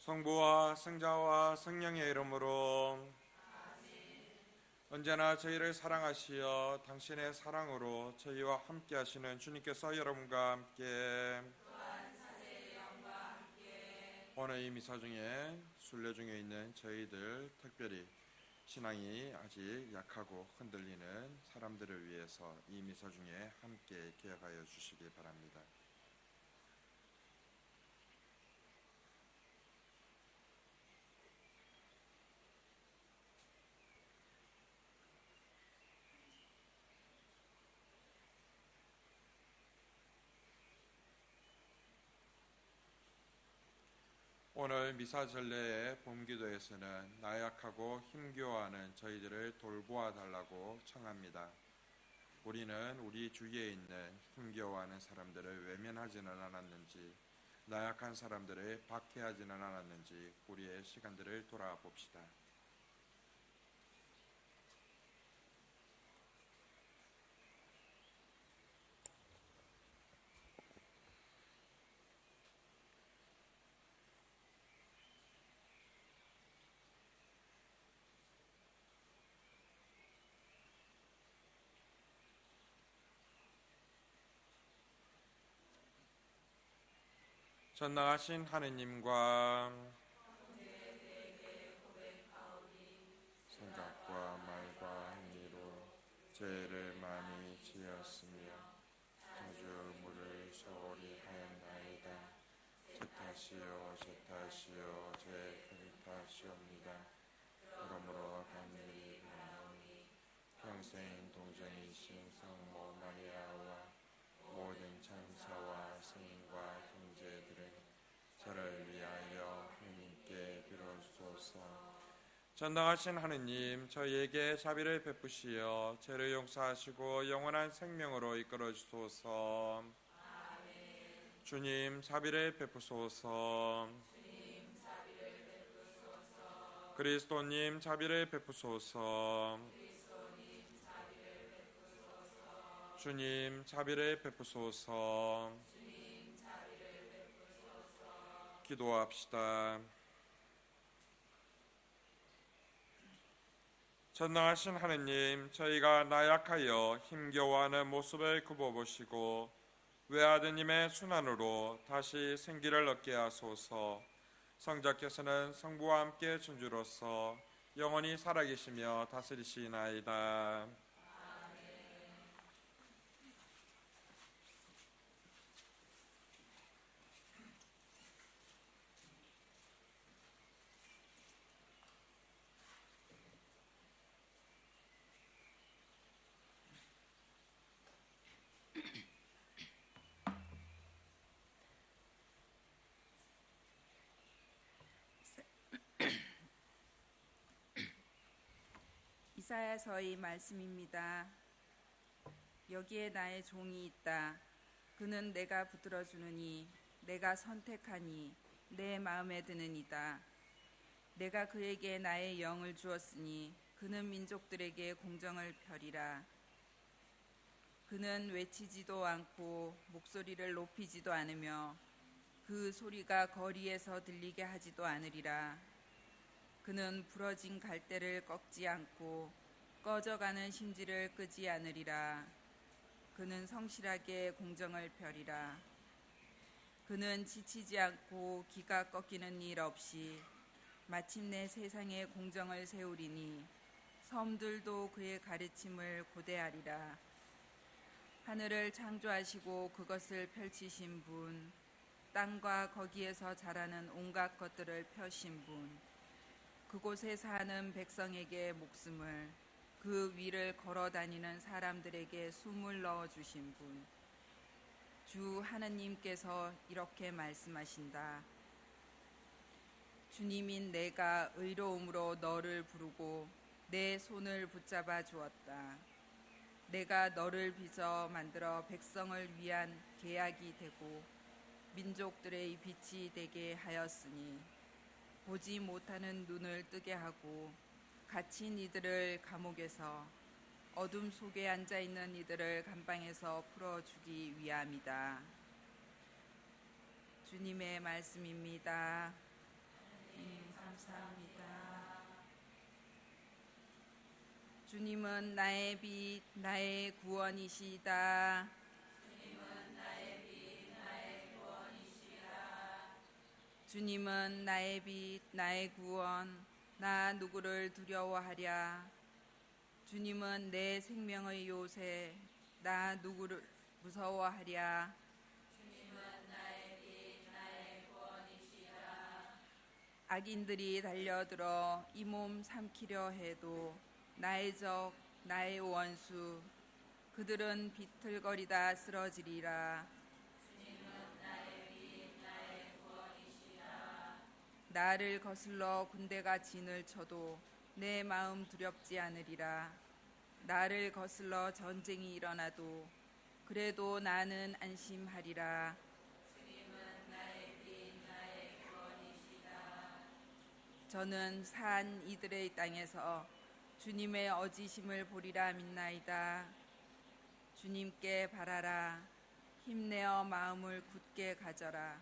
성부와 성자와 성령의 이름으로. 언제나 저희를 사랑하시어 당신의 사랑으로 저희와 함께 하시는 주님께서 여러분과 함께 오늘 이 미사 중에 순례 중에 있는 저희들, 특별히 신앙이 아직 약하고 흔들리는 사람들을 위해서 이 미사 중에 함께 기억하여 주시기 바랍니다. 오늘 미사 전례의 봄기도에서는 나약하고 힘겨워하는 저희들을 돌보아 달라고 청합니다. 우리는 우리 주위에 있는 힘겨워하는 사람들을 외면하지는 않았는지, 나약한 사람들을 박해하지는 않았는지 우리의 시간들을 돌아봅시다. 전능하신 하느님과 생각과 말과 행위로 죄를 많이 지었으며 자주 물을 소홀히 하였나이다. 제 탓이요 제 탓이요 제 큰 탓이옵니다. 그러므로 간절히 바라오니 평생 동정이신 성모 마리아와 모든 천사와 성인과 형제들은 저를 위하여 하느님께 비로소서. 전능하신 하느님, 저희에게 자비를 베푸시어 죄를 용서하시고 영원한 생명으로 이끌어 주소서. 아멘. 주님 자비를 베푸소서. 주님 자비를 베푸소서. 그리스도님 자비를 베푸소서. 그리스도님 자비를 베푸소서. 주님 자비를 베푸소서. 주님 자비를 베푸소서. 기도합시다. 전능하신 하느님, 저희가 나약하여 힘겨워하는 모습을 굽어보시고 외아드님의 순환으로 다시 생기를 얻게 하소서. 성자께서는 성부와 함께 존주로서 영원히 살아계시며 다스리시나이다. 이사야서의 말씀입니다. 여기에 나의 종이 있다. 그는 내가 붙들어주느니 내가 선택하니 내 마음에 드느니다. 내가 그에게 나의 영을 주었으니 그는 민족들에게 공정을 펴리라. 그는 외치지도 않고 목소리를 높이지도 않으며 그 소리가 거리에서 들리게 하지도 않으리라. 그는 부러진 갈대를 꺾지 않고 꺼져가는 심지를 끄지 않으리라. 그는 성실하게 공정을 펴리라. 그는 지치지 않고 기가 꺾이는 일 없이 마침내 세상에 공정을 세우리니 섬들도 그의 가르침을 고대하리라. 하늘을 창조하시고 그것을 펼치신 분, 땅과 거기에서 자라는 온갖 것들을 펴신 분, 그곳에 사는 백성에게 목숨을, 그 위를 걸어다니는 사람들에게 숨을 넣어주신 분, 주 하느님께서 이렇게 말씀하신다. 주님인 내가 의로움으로 너를 부르고 내 손을 붙잡아 주었다. 내가 너를 빚어 만들어 백성을 위한 계약이 되고 민족들의 빛이 되게 하였으니 보지 못하는 눈을 뜨게 하고 갇힌 이들을 감옥에서 어둠 속에 앉아 있는 이들을 감방에서 풀어주기 위함이다. 주님의 말씀입니다. 주님 감사합니다. 주님은 나의 빛, 나의 구원이시다. 주님은 나의 빛, 나의 구원, 나 누구를 두려워하랴. 주님은 내 생명의 요새, 나 누구를 무서워하랴. 악인들이 달려들어 이 몸 삼키려 해도 나의 적, 나의 원수, 그들은 비틀거리다 쓰러지리라. 나를 거슬러 군대가 진을 쳐도 내 마음 두렵지 않으리라. 나를 거슬러 전쟁이 일어나도 그래도 나는 안심하리라. 저는 산 이들의 땅에서 주님의 어지심을 보리라 믿나이다. 주님께 바라라. 힘내어 마음을 굳게 가져라.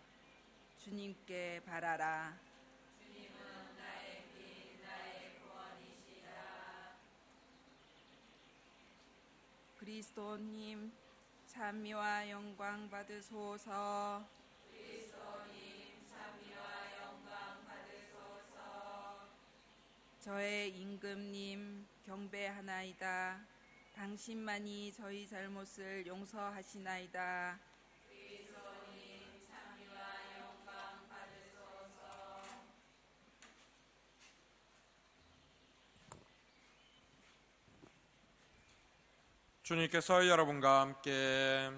주님께 바라라. 그리스도님 찬미와 영광 받으소서. 저의 임금님 경배하나이다. 당신만이 저희 잘못을 용서하시나이다. 주님께서 여러분과 함께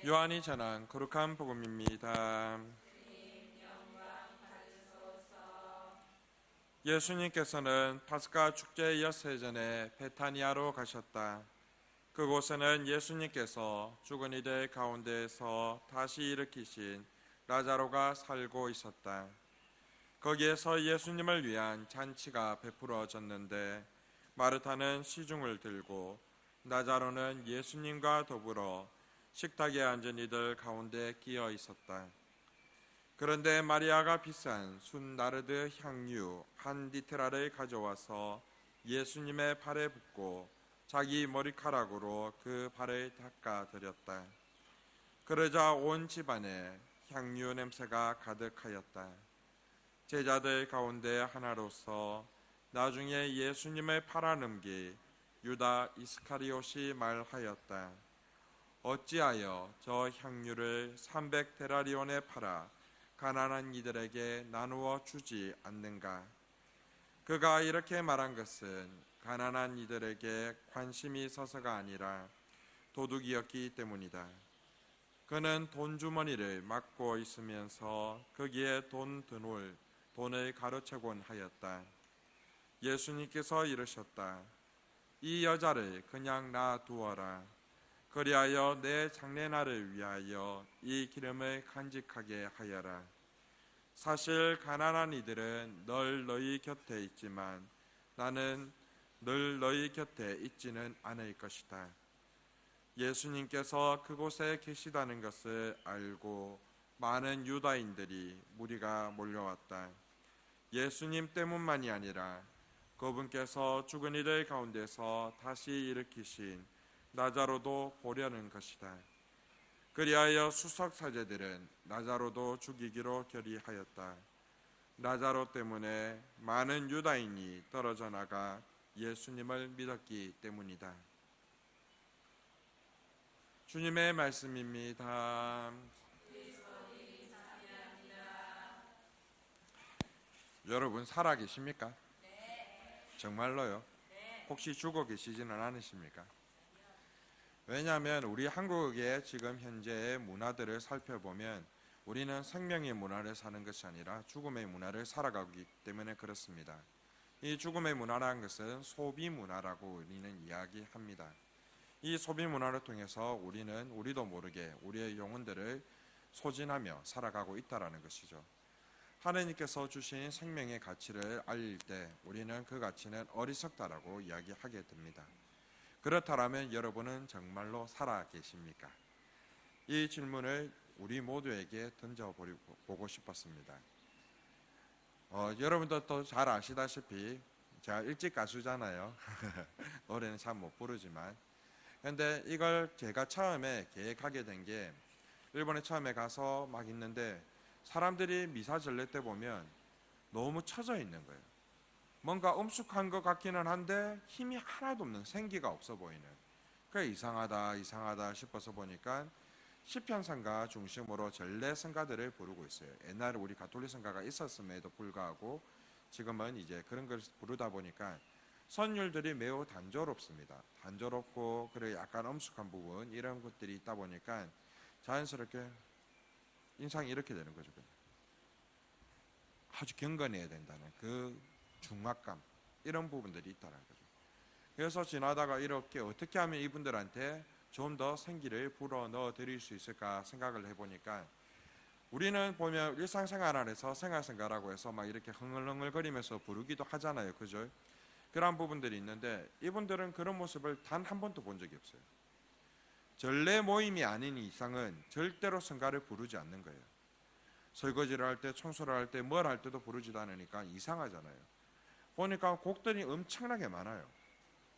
요한이 전한 거룩한 복음입니다. 예수님께서는 파스카 축제 엿새 전에 베타니아로 가셨다. 그곳에는 예수님께서 죽은 이들 가운데에서 다시 일으키신 라자로가 살고 있었다. 거기에서 예수님을 위한 잔치가 베풀어졌는데 마르타는 시중을 들고 라자로는 예수님과 더불어 식탁에 앉은 이들 가운데 끼어 있었다. 그런데 마리아가 비싼 순나르드 향유 한 디테라를 가져와서 예수님의 발에 붓고 자기 머리카락으로 그 발을 닦아 드렸다. 그러자 온 집안에 향유 냄새가 가득하였다. 제자들 가운데 하나로서 나중에 예수님을 팔아넘길 유다 이스카리옷이 말하였다. 어찌하여 저 향유를 300데나리온에 팔아 가난한 이들에게 나누어 주지 않는가? 그가 이렇게 말한 것은 가난한 이들에게 관심이 있어서가 아니라 도둑이었기 때문이다. 그는 돈주머니를 막고 있으면서 거기에 돈 드놀 돈을 가로채곤 하였다. 예수님께서 이르셨다. 이 여자를 그냥 놔두어라. 그리하여 내 장례날을 위하여 이 기름을 간직하게 하여라. 사실 가난한 이들은 늘 너희 곁에 있지만 나는 늘 너희 곁에 있지는 않을 것이다. 예수님께서 그곳에 계시다는 것을 알고 많은 유다인들이 무리가 몰려왔다. 예수님 때문만이 아니라 그분께서 죽은 이들 가운데서 다시 일으키신 나자로도 보려는 것이다. 그리하여 수석 사제들은 나자로도 죽이기로 결의하였다. 나자로 때문에 많은 유다인이 떨어져 나가 예수님을 믿었기 때문이다. 주님의 말씀입니다. 여러분 살아 계십니까? 정말로요? 혹시 죽어 계시지는 않으십니까? 왜냐하면 우리 한국의 지금 현재의 문화들을 살펴보면 우리는 생명의 문화를 사는 것이 아니라 죽음의 문화를 살아가기 때문에 그렇습니다. 이 죽음의 문화라는 것은 소비 문화라고 우리는 이야기합니다. 이 소비 문화를 통해서 우리도 모르게 우리의 영혼들을 소진하며 살아가고 있다라는 것이죠. 하나님께서 주신 생명의 가치를 알릴 때 우리는 그 가치는 어리석다라고 이야기하게 됩니다. 그렇다면 여러분은 정말로 살아 계십니까? 이 질문을 우리 모두에게 던져보고 싶었습니다. 여러분들도 잘 아시다시피 제가 일찍 가수잖아요. 노래는 잘 못 부르지만, 근데 이걸 제가 처음에 계획하게 된 게 일본에 처음에 가서 막 있는데 사람들이 미사 전례 때 보면 너무 처져 있는 거예요. 뭔가 엄숙한 것 같기는 한데 힘이 하나도 없는, 생기가 없어 보이는. 그래 이상하다 싶어서 보니까 시편 성가 중심으로 전례 성가들을 부르고 있어요. 옛날에 우리 가톨릭 성가가 있었음에도 불구하고 지금은 이제 그런 걸 부르다 보니까 선율들이 매우 단조롭습니다. 단조롭고 그리고 약간 엄숙한 부분 이런 것들이 있다 보니까 자연스럽게 인상이 이렇게 되는 거죠. 아주 경건해야 된다는 그 중압감 이런 부분들이 있다는 거죠. 그래서 지나다가 이렇게 어떻게 하면 이분들한테 좀 더 생기를 불어 넣어 드릴 수 있을까 생각을 해보니까 우리는 보면 일상생활 안에서 생활성가라고 해서 막 이렇게 흥얼흥얼거리면서 부르기도 하잖아요. 그죠? 그런 부분들이 있는데 이분들은 그런 모습을 단 한 번도 본 적이 없어요. 전례 모임이 아닌 이상은 절대로 성가를 부르지 않는 거예요. 설거지를 할 때, 청소를 할 때, 뭘 할 때도 부르지도 않으니까 이상하잖아요. 보니까 곡들이 엄청나게 많아요.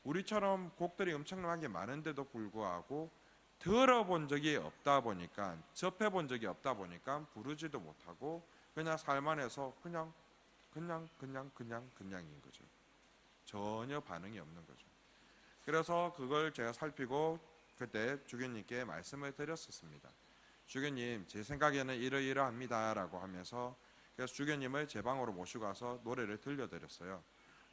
우리처럼 곡들이 엄청나게 많은데도 불구하고 들어본 적이 없다 보니까, 접해본 적이 없다 보니까 부르지도 못하고 그냥 살만해서 그냥인 거죠. 전혀 반응이 없는 거죠. 그래서 그걸 제가 살피고 그때 주교님께 말씀을 드렸었습니다. 주교님, 제 생각에는 이러이러합니다 라고 하면서, 그래서 주교님을 제 방으로 모시고 가서 노래를 들려드렸어요.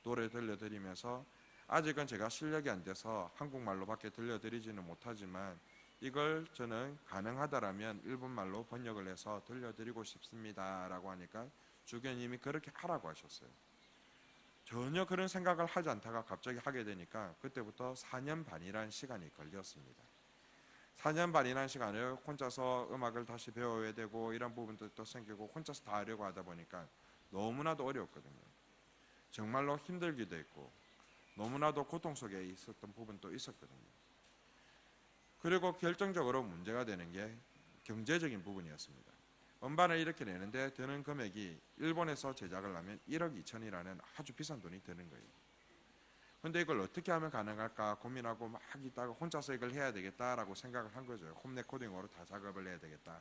노래 들려드리면서 아직은 제가 실력이 안 돼서 한국말로밖에 들려드리지는 못하지만 이걸 저는 가능하다라면 일본말로 번역을 해서 들려드리고 싶습니다 라고 하니까 주교님이 그렇게 하라고 하셨어요. 전혀 그런 생각을 하지 않다가 갑자기 하게 되니까 그때부터 4년 반이라는 시간이 걸렸습니다. 4년 반이라는 시간을 혼자서 음악을 다시 배워야 되고 이런 부분들도 생기고 혼자서 다 하려고 하다 보니까 너무나도 어려웠거든요. 정말로 힘들기도 했고 너무나도 고통 속에 있었던 부분도 있었거든요. 그리고 결정적으로 문제가 되는 게 경제적인 부분이었습니다. 음반을 이렇게 내는데 드는 금액이 일본에서 제작을 하면 1억 2천이라는 아주 비싼 돈이 드는 거예요. 근데 이걸 어떻게 하면 가능할까 고민하고 막 있다가 혼자서 이걸 해야 되겠다라고 생각을 한 거죠. 홈 레코딩으로 다 작업을 해야 되겠다.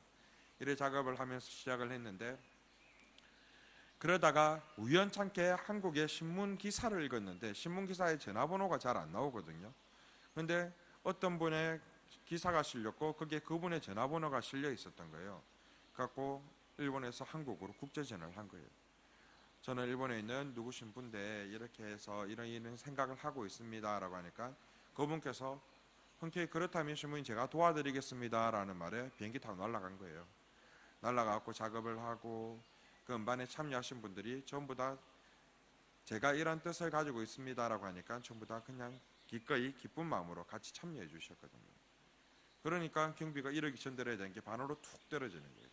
이래 작업을 하면서 시작을 했는데, 그러다가 우연찮게 한국의 신문 기사를 읽었는데 신문 기사에 전화번호가 잘 안 나오거든요. 근데 어떤 분의 기사가 실렸고 그게 그분의 전화번호가 실려 있었던 거예요. 갖고 일본에서 한국으로 국제전화를 한 거예요. 저는 일본에 있는 누구신 분인데 이렇게 해서 이런 생각을 하고 있습니다 라고 하니까 그분께서 흔쾌히 그렇다면 신부님 제가 도와드리겠습니다 라는 말에 비행기 타고 날아간 거예요. 날아가고 작업을 하고 그 음반에 참여하신 분들이 전부 다 제가 이런 뜻을 가지고 있습니다 라고 하니까 전부 다 그냥 기꺼이 기쁜 마음으로 같이 참여해 주셨거든요. 그러니까 경비가 1억 2천 들어야 되는 게 반으로 툭 떨어지는 거예요.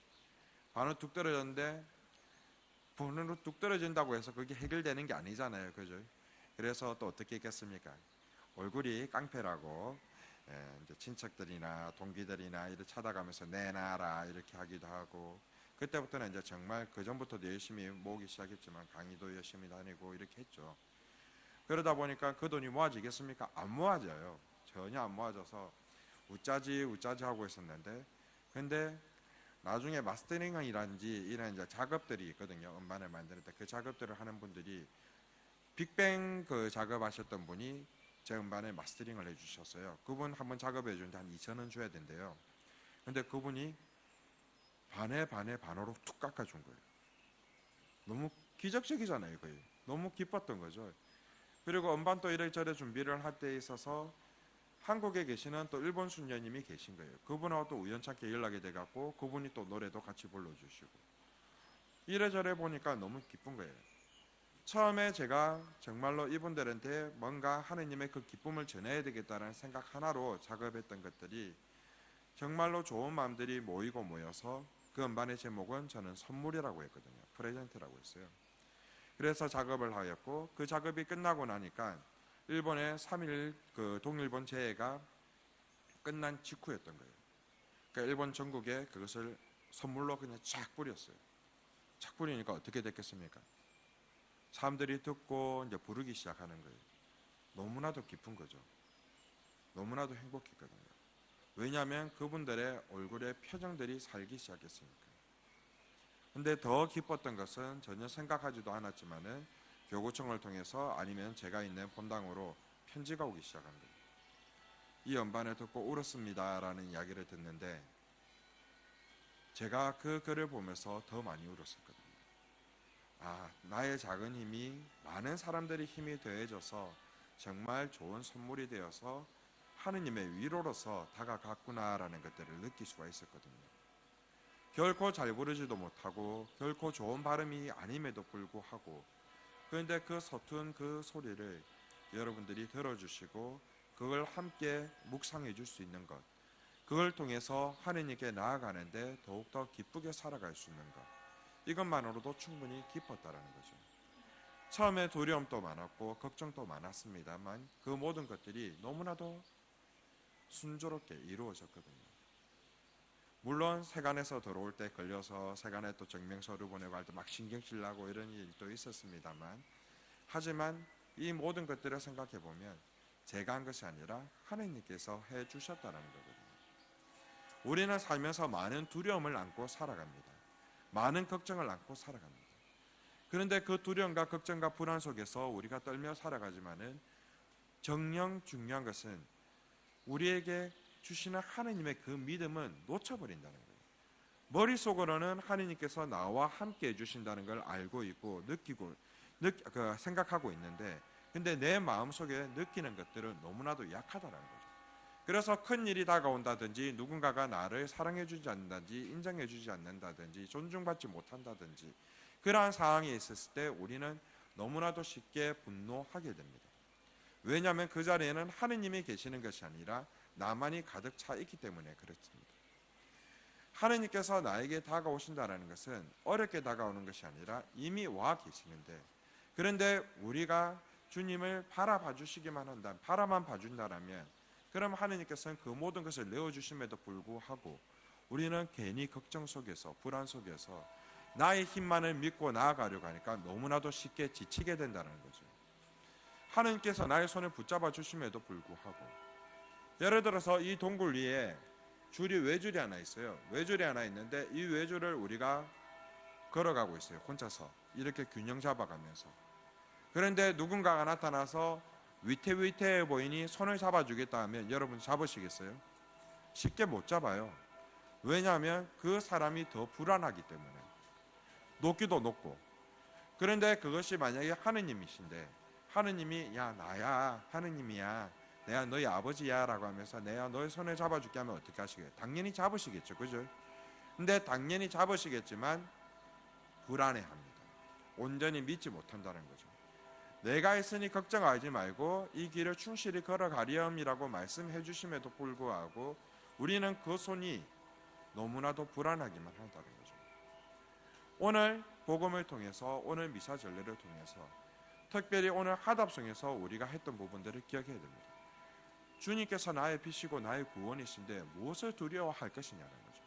반으로 툭 떨어졌는데 반으로 뚝 떨어진다고 해서 그게 해결되는 게 아니잖아요. 그죠? 그래서 또 어떻게 했겠습니까? 얼굴이 깡패라고 이제 친척들이나 동기들이나 이렇게 찾아가면서 내놔라 이렇게 하기도 하고, 그때부터는 이제 정말 그 전부터도 열심히 모으기 시작했지만 강의도 열심히 다니고 이렇게 했죠. 그러다 보니까 그 돈이 모아지겠습니까? 안 모아져요. 전혀 안 모아져서 우짜지 하고 있었는데, 근데 나중에 마스터링이란지 이런 이제 작업들이 있거든요. 음반을 만들 때 그 작업들을 하는 분들이 빅뱅 그 작업하셨던 분이 제 음반에 마스터링을 해주셨어요. 그분 한번 작업해 주는데 한 2,000원 줘야 된대요. 근데 그분이 반으로 툭 깎아준 거예요. 너무 기적적이잖아요. 거의 너무 기뻤던 거죠. 그리고 음반 또 이래저래 준비를 할 때 있어서 한국에 계시는 또 일본 순녀님이 계신 거예요. 그분하고 또 우연찮게 연락이 돼갖고 그분이 또 노래도 같이 불러주시고 이래저래 보니까 너무 기쁜 거예요. 처음에 제가 정말로 이분들한테 뭔가 하느님의 그 기쁨을 전해야 되겠다는 생각 하나로 작업했던 것들이 정말로 좋은 마음들이 모이고 모여서 그 음반의 제목은 저는 선물이라고 했거든요. 프레젠트라고 했어요. 그래서 작업을 하였고, 그 작업이 끝나고 나니까 일본의 3.1 그 동일본 재해가 끝난 직후였던 거예요. 그러니까 일본 전국에 그것을 선물로 그냥 쫙 뿌렸어요. 쫙 뿌리니까 어떻게 됐겠습니까? 사람들이 듣고 이제 부르기 시작하는 거예요. 너무나도 기쁜 거죠. 너무나도 행복했거든요. 왜냐하면 그분들의 얼굴에 표정들이 살기 시작했으니까. 근데 더 기뻤던 것은 전혀 생각하지도 않았지만은 교구청을 통해서 아니면 제가 있는 본당으로 편지가 오기 시작한 거예요. 이 음반을 듣고 울었습니다라는 이야기를 듣는데 제가 그 글을 보면서 더 많이 울었었거든요. 아, 나의 작은 힘이 많은 사람들의 힘이 더해져서 정말 좋은 선물이 되어서 하느님의 위로로서 다가갔구나라는 것들을 느낄 수가 있었거든요. 결코 잘 부르지도 못하고 결코 좋은 발음이 아님에도 불구하고, 그런데 그 서툰 그 소리를 여러분들이 들어주시고 그걸 함께 묵상해 줄 수 있는 것, 그걸 통해서 하느님께 나아가는데 더욱더 기쁘게 살아갈 수 있는 것, 이것만으로도 충분히 기뻤다라는 거죠. 처음에 두려움도 많았고 걱정도 많았습니다만 그 모든 것들이 너무나도 순조롭게 이루어졌거든요. 물론 세간에서 들어올 때 걸려서 세간에 또 증명서를 보내고 할 때 막 신경질 나고 이런 일도 있었습니다만, 하지만 이 모든 것들을 생각해 보면 제가 한 것이 아니라 하느님께서 해 주셨다는 거거든요. 우리는 살면서 많은 두려움을 안고 살아갑니다. 많은 걱정을 안고 살아갑니다. 그런데 그 두려움과 걱정과 불안 속에서 우리가 떨며 살아가지만은 정녕 중요한 것은 우리에게 주시는 하느님의 그 믿음은 놓쳐버린다는 거예요. 머릿속으로는 하느님께서 나와 함께 해주신다는 걸 알고 있고 느끼고 생각하고 있는데, 근데 내 마음속에 느끼는 것들은 너무나도 약하다는 거죠. 그래서 큰 일이 다가온다든지 누군가가 나를 사랑해주지 않는다든지 인정해주지 않는다든지 존중받지 못한다든지 그러한 상황이 있었을 때 우리는 너무나도 쉽게 분노하게 됩니다. 왜냐하면 그 자리에는 하느님이 계시는 것이 아니라 나만이 가득 차 있기 때문에 그렇습니다. 하느님께서 나에게 다가오신다는 것은 어렵게 다가오는 것이 아니라 이미 와 계시는데, 그런데 우리가 주님을 바라봐 주시기만 한다, 바라만 봐준다라면 그럼 하느님께서는 그 모든 것을 내어주심에도 불구하고 우리는 괜히 걱정 속에서 불안 속에서 나의 힘만을 믿고 나아가려고 하니까 너무나도 쉽게 지치게 된다는 거죠. 하느님께서 나의 손을 붙잡아 주심에도 불구하고, 예를 들어서 이 동굴 위에 외줄이 하나 있어요. 외줄이 하나 있는데 이 외줄을 우리가 걸어가고 있어요. 혼자서 이렇게 균형 잡아가면서. 그런데 누군가가 나타나서 위태위태해 보이니 손을 잡아주겠다 하면 여러분 잡으시겠어요? 쉽게 못 잡아요. 왜냐하면 그 사람이 더 불안하기 때문에. 높기도 높고. 그런데 그것이 만약에 하느님이신데 하느님이 야 나야 하느님이야 내가 너희 아버지야 라고 하면서 내가 너의 손을 잡아줄게 하면 어떻게 하시겠어요? 당연히 잡으시겠죠. 그죠? 근데 당연히 잡으시겠지만 불안해합니다. 온전히 믿지 못한다는 거죠. 내가 있으니 걱정하지 말고 이 길을 충실히 걸어가렴이라고 말씀해 주심에도 불구하고 우리는 그 손이 너무나도 불안하기만 한다는 거죠. 오늘 복음을 통해서, 오늘 미사 전례를 통해서, 특별히 오늘 하답송에서 우리가 했던 부분들을 기억해야 됩니다. 주님께서 나의 빛이고 나의 구원이신데 무엇을 두려워할 것이냐는 거죠.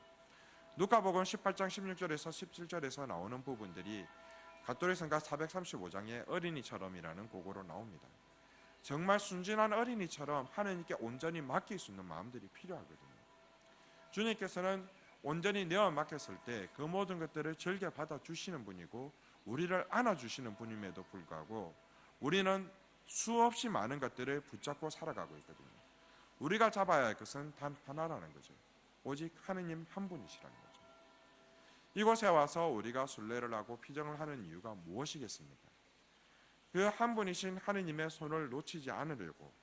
누가복음 18장 16절에서 17절에서 나오는 부분들이 가톨릭 성가 435장의 어린이처럼이라는 곡으로 나옵니다. 정말 순진한 어린이처럼 하느님께 온전히 맡길 수 있는 마음들이 필요하거든요. 주님께서는 온전히 내어 맡겼을 때 그 모든 것들을 즐겨 받아주시는 분이고 우리를 안아주시는 분임에도 불구하고 우리는 수없이 많은 것들을 붙잡고 살아가고 있거든요. 우리가 잡아야 할 것은 단 하나라는 거죠. 오직 하느님 한 분이시라는 거죠. 이곳에 와서 우리가 순례를 하고 피정을 하는 이유가 무엇이겠습니까? 그 한 분이신 하느님의 손을 놓치지 않으려고,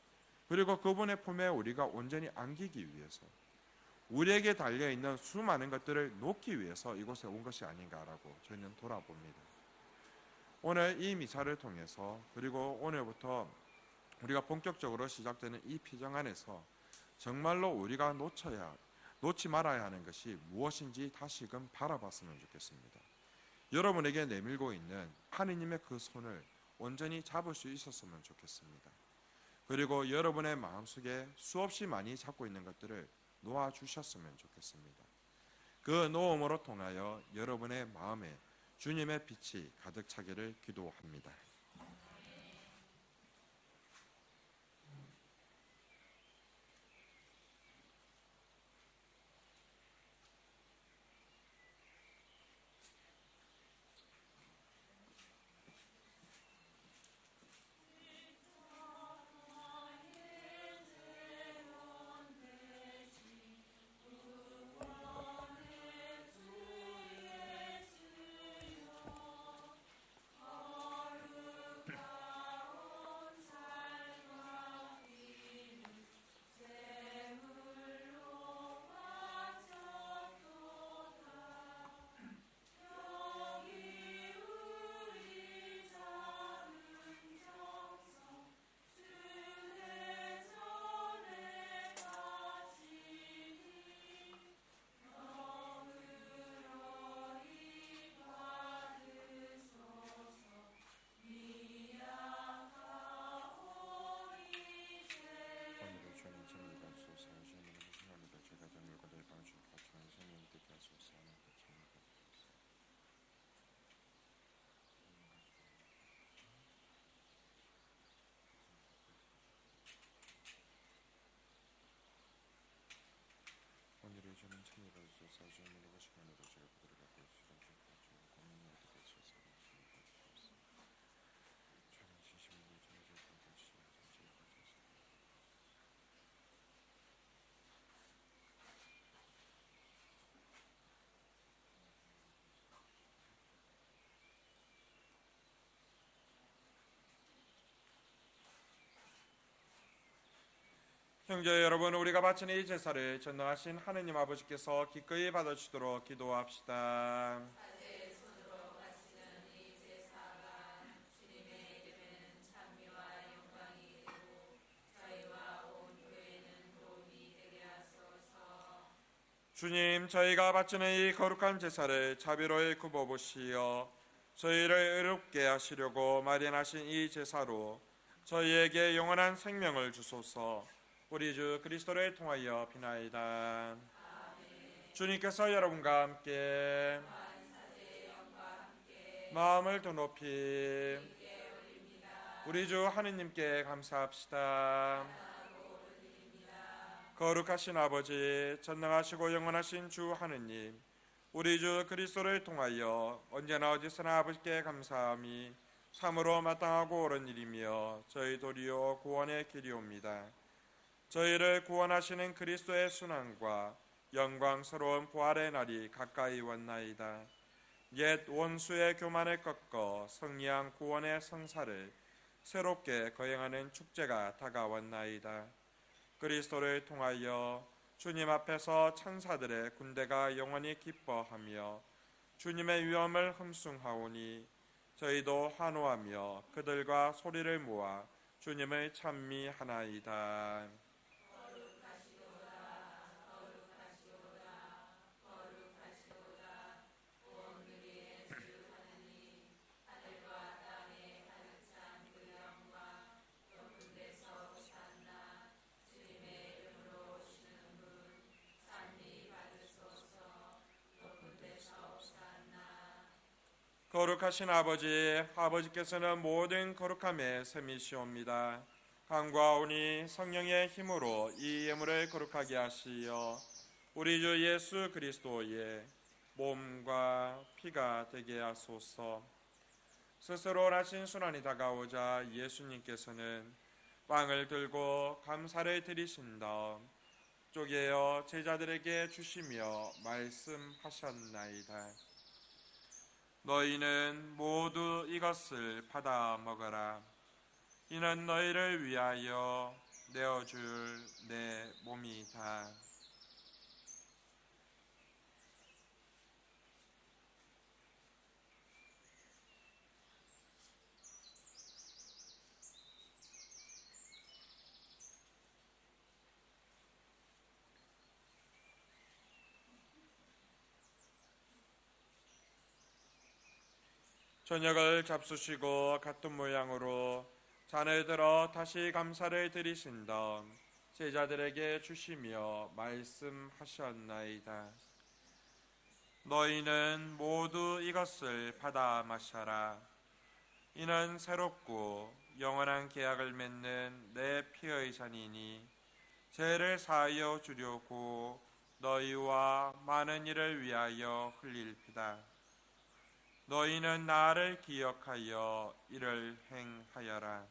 그리고 그분의 품에 우리가 온전히 안기기 위해서, 우리에게 달려있는 수많은 것들을 놓기 위해서 이곳에 온 것이 아닌가라고 저희는 돌아봅니다. 오늘 이 미사를 통해서 그리고 오늘부터 우리가 본격적으로 시작되는 이 피정 안에서 정말로 우리가 놓지 말아야 하는 것이 무엇인지 다시금 바라봤으면 좋겠습니다. 여러분에게 내밀고 있는 하느님의 그 손을 온전히 잡을 수 있었으면 좋겠습니다. 그리고 여러분의 마음속에 수없이 많이 잡고 있는 것들을 놓아주셨으면 좋겠습니다. 그 놓음으로 통하여 여러분의 마음에 주님의 빛이 가득 차기를 기도합니다. 오늘의 저는 천일 받으소서. 주님의 것이만으로 제가 그들을 갖고 있으라. 주님 고민을 어떻게 하소서. 저는 진심으로 저에게 받으시라. 형제 여러분, 우리가 바치는 이 제사를 전능하신 하느님 아버지께서 기꺼이 받아주시도록 기도합시다. 주님, 저희가 바치는 이 거룩한 제사를 자비로이 굽어보시어 저희를 의롭게 하시려고 마련하신 이 제사로 저희에게 영원한 생명을 주소서. 우리 주 그리스도를 통하여 비나이다. 주님께서 여러분과 함께 마음을 더 높이 우리 주 하느님께 감사합시다. 거룩하신 아버지, 전능하시고 영원하신 주 하느님, 우리 주 그리스도를 통하여 언제나 어디서나 아버지께 감사함이 참으로 마땅하고 옳은 일이며 저희 도리어 구원의 길이옵니다. 저희를 구원하시는 그리스도의 순환과 영광스러운 부활의 날이 가까이 왔나이다. 옛 원수의 교만을 꺾어 승리한 구원의 성사를 새롭게 거행하는 축제가 다가왔나이다. 그리스도를 통하여 주님 앞에서 천사들의 군대가 영원히 기뻐하며 주님의 위엄을 흠숭하오니 저희도 환호하며 그들과 소리를 모아 주님을 찬미하나이다. 거룩하신 아버지, 아버지께서는 모든 거룩함의 셈이시옵니다. 간과하오니 성령의 힘으로 이 예물을 거룩하게 하시어 우리 주 예수 그리스도의 몸과 피가 되게 하소서. 스스로 나신 순환이 다가오자 예수님께서는 빵을 들고 감사를 드리신 다음 쪼개어 제자들에게 주시며 말씀하셨나이다. 너희는 모두 이것을 받아 먹어라. 이는 너희를 위하여 내어줄 내 몸이다. 저녁을 잡수시고 같은 모양으로 잔을 들어 다시 감사를 드리신 다음 제자들에게 주시며 말씀하셨나이다. 너희는 모두 이것을 받아 마셔라. 이는 새롭고 영원한 계약을 맺는 내 피의 잔이니 죄를 사하여 주려고 너희와 많은 이를 위하여 흘릴 피다. 너희는 나를 기억하여 이를 행하여라.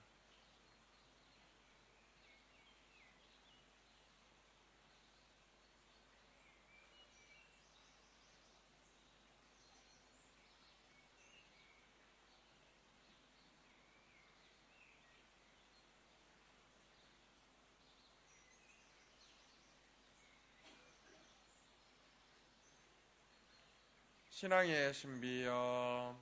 신앙의 신비여,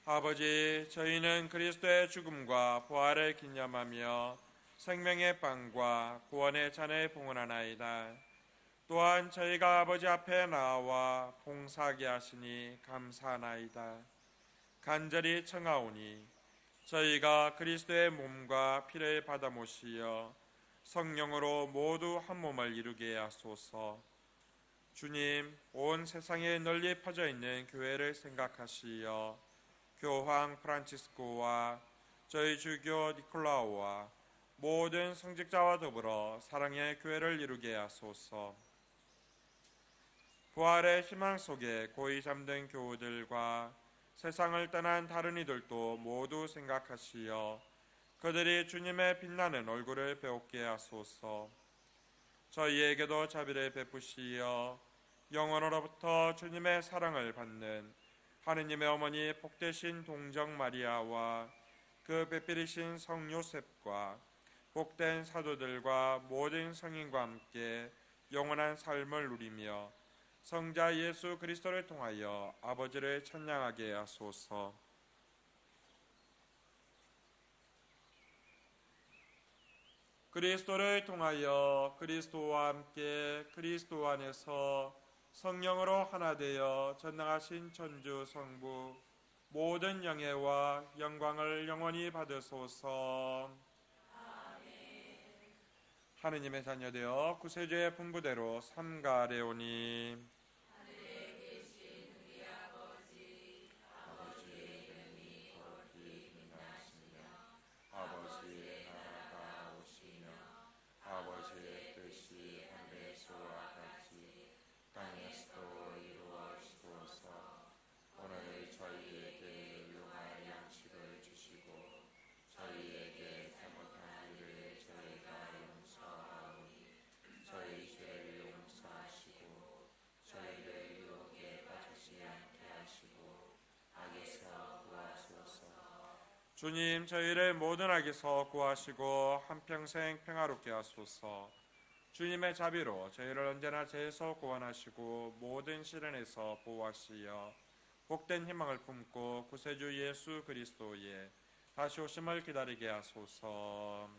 아버지, 저희는 그리스도의 죽음과 부활을 기념하며 생명의 빵과 구원의 잔을 봉헌하나이다. 또한 저희가 아버지 앞에 나와 봉사하게 하시니 감사하나이다. 간절히 청하오니 저희가 그리스도의 몸과 피를 받아 모시어 성령으로 모두 한 몸을 이루게 하소서. 주님, 온 세상에 널리 퍼져 있는 교회를 생각하시어 교황 프란치스코와 저희 주교 니콜라오와 모든 성직자와 더불어 사랑의 교회를 이루게 하소서. 부활의 희망 속에 고이 잠든 교우들과 세상을 떠난 다른 이들도 모두 생각하시어 그들이 주님의 빛나는 얼굴을 배우게 하소서. 저희에게도 자비를 베푸시어 영원으로부터 주님의 사랑을 받는 하느님의 어머니 복되신 동정 마리아와 그 배필이신 성 요셉과 복된 사도들과 모든 성인과 함께 영원한 삶을 누리며 성자 예수 그리스도를 통하여 아버지를 찬양하게 하소서. 그리스도를 통하여 그리스도와 함께 그리스도 안에서 성령으로 하나 되어 전능하신 천주 성부 모든 영예와 영광을 영원히 받으소서. 하느님의 자녀되어 구세주의 분부대로 삼가 아뢰오니 하늘에 계신 우리 아버지의 이름이 거룩히 빛나시며 아버지의 나라가 오시며 아버지의 뜻이 하늘에서와 같이 땅에서도 이루어지소서. 오늘 저희에게 일용할 양식을 주시고 저희에게 잘못한 일을 저희가 용서하오니 저희 죄를 용서하시고 저희를 유혹에 빠지지 않게 하시고 악에서 구하소서. 주님, 저희를 모든 악에서 구하시고 한평생 평화롭게 하소서. 주님의 자비로 저희를 언제나 죄에서 구원하시고 모든 시련에서 보호하시어 복된 희망을 품고 구세주 예수 그리스도의 다시 오심을 기다리게 하소서.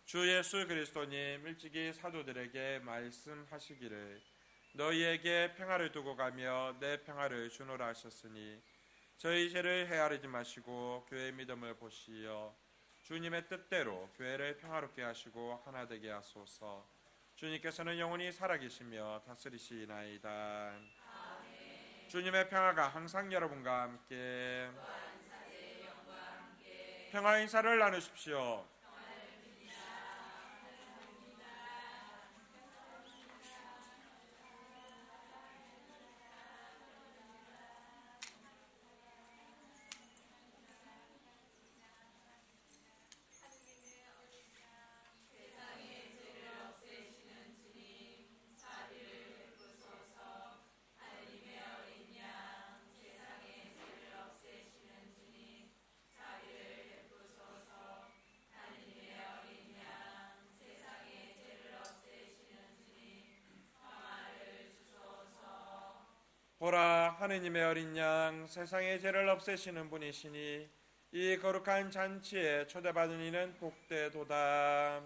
주 예수 그리스도님, 일찍이 사도들에게 말씀하시기를 너희에게 평화를 두고 가며 내 평화를 주노라 하셨으니 저희 죄를 헤아리지 마시고 교회의 믿음을 보시어 주님의 뜻대로 교회를 평화롭게 하시고 하나 되게 하소서. 주님께서는 영원히 살아계시며 다스리시나이다. 주님의 평화가 항상 여러분과 함께 평화 인사를 나누십시오. 보라, 하느님의 어린 양, 세상의 죄를 없애시는 분이시니 이 거룩한 잔치에 초대받은 이는 복되도다.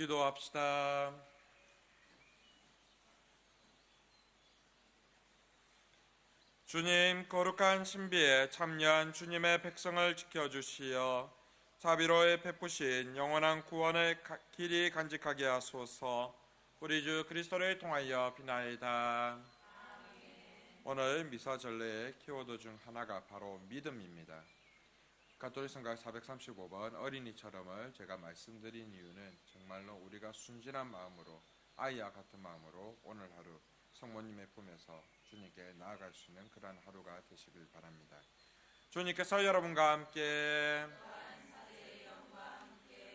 기도합시다. 주님, 거룩한 신비에 참여한 주님의 백성을 지켜주시어 자비로이 베푸신 영원한 구원의 길이 간직하게 하소서. 우리 주 그리스도를 통하여 비나이다. 오늘 미사 전례의 키워드 중 하나가 바로 믿음입니다. 가톨릭 성가 435번 어린이처럼을 제가 말씀드린 이유는 정말로 우리가 순진한 마음으로, 아이와 같은 마음으로 오늘 하루 성모님의 품에서 주님께 나아갈 수 있는 그런 하루가 되시길 바랍니다. 주님께서 여러분과 함께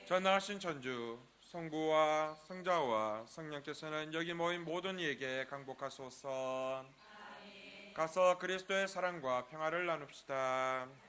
전능하신 천주 성부와 성자와 성령께서는 여기 모인 모든 이에게 강복하소서. 가서 그리스도의 사랑과 평화를 나눕시다.